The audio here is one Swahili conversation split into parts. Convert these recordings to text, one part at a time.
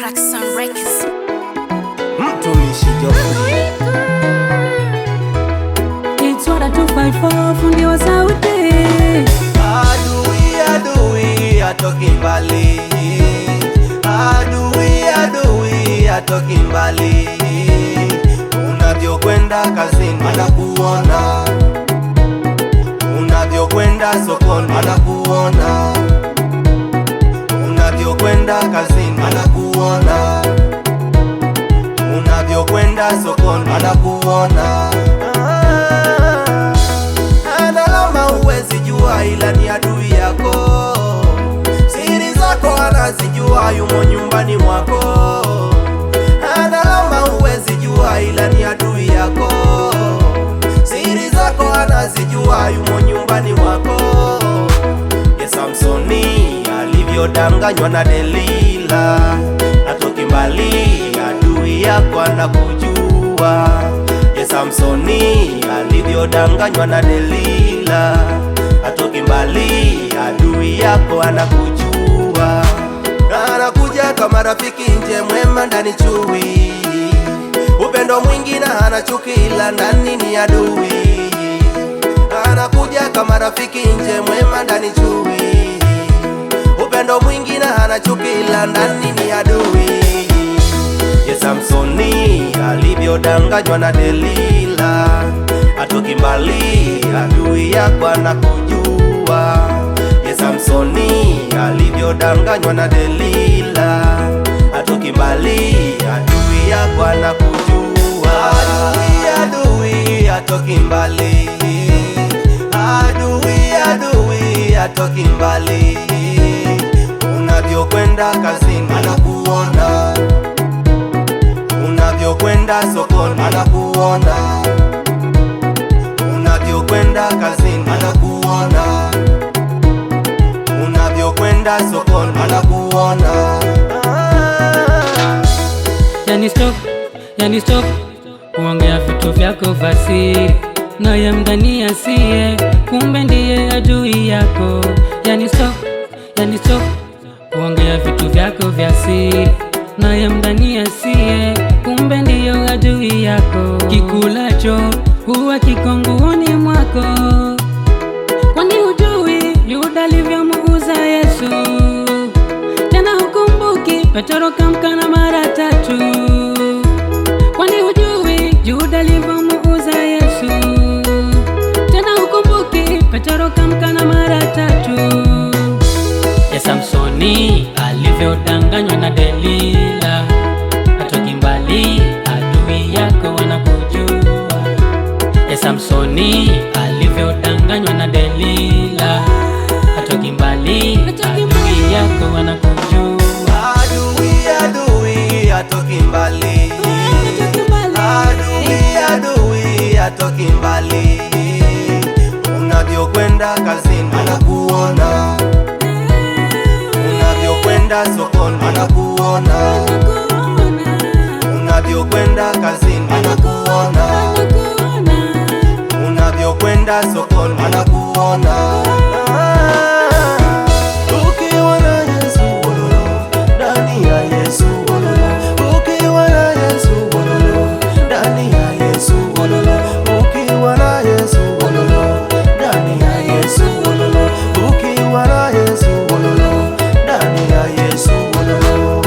Crackson Records. Mtumishi Joffrey It's what I 254 fundi wa sauti. Adui atoki mbali, adui atoki mbali. Unavyokwenda kazini anakuona, unavyokwenda sokoni anakuona, unavyokwenda kazini anakuona, unavyokwenda sokoni anakuona. Analama huwezi jua ila ni adui yako, siri zako anazijua yumo nyumbani mwako. Analama huwezi jua ila ni adui yako, siri zako anazijua yumo nyumbani mwako. Ye Samsoni alivyodanganywa na Delila, atoki mbali adui yako anakujua. Ye Samsoni alivyodanganywa na Delila, atoki mbali adui yako anakujua. Anakuja kama rafiki nje mwema ndani chui, upendo mwingi na hana chuki ila ndani ni adui. Anakuja kama rafiki nje mwema ndani chui, upendo mwingi na hana chuki ila ndani ni adui. Ye Samsoni alivyodanganywa na Delila, atoki mbali adui yako anakujua. Ye Samsoni alivyodanganywa na Delila, atoki mbali adui yako anakujua. Adui atoki mbali, adui atoki mbali. Unavyokwenda kazini anakuona, unavyokwenda sokoni anakuona, unavyokwenda kazini anakuona, unavyokwenda sokoni anakuona. Yani stop kuongea vitu vyako vasiri, naye mdhani asiye, kumbe ndiye adui yako. Yani stop kuongea vitu vyako vya siri, naye mdhani asiye, kumbe ndiyo adui yako. Kikulacho huwa kiko nguoni mwako, kwani hujui Yuda alivyomuuza Yesu? Tena hukumbuki Petro kamkana mara 3, kwani hujui Yuda alivyomuuza Yesu? Tena hukumbuki Petro kamkana mara 3. Ye Samsoni alivyodanganywa na Delila, atoki mbali adui yako wanakujua. Ye Samsoni alivyodanganywa na Delila, atoki mbali adui yako wanakujua. Adui atoki mbali, adui atoki mbali. Unavyokwenda kazini anakuona, unavyokwenda sokoni anakuona, unavyokwenda kazini anakuona, unavyokwenda sokoni anakuona. Ukiwa na Yesu wololo, ndani ya Yesu wololo. Ukiwa na Yesu wololo, ndani ya Yesu wololo. Ukiwa na Yesu wololo, ndani ya Yesu wololo. Ukiwa na Yesu wololo, ndani ya Yesu wololo.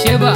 Sheba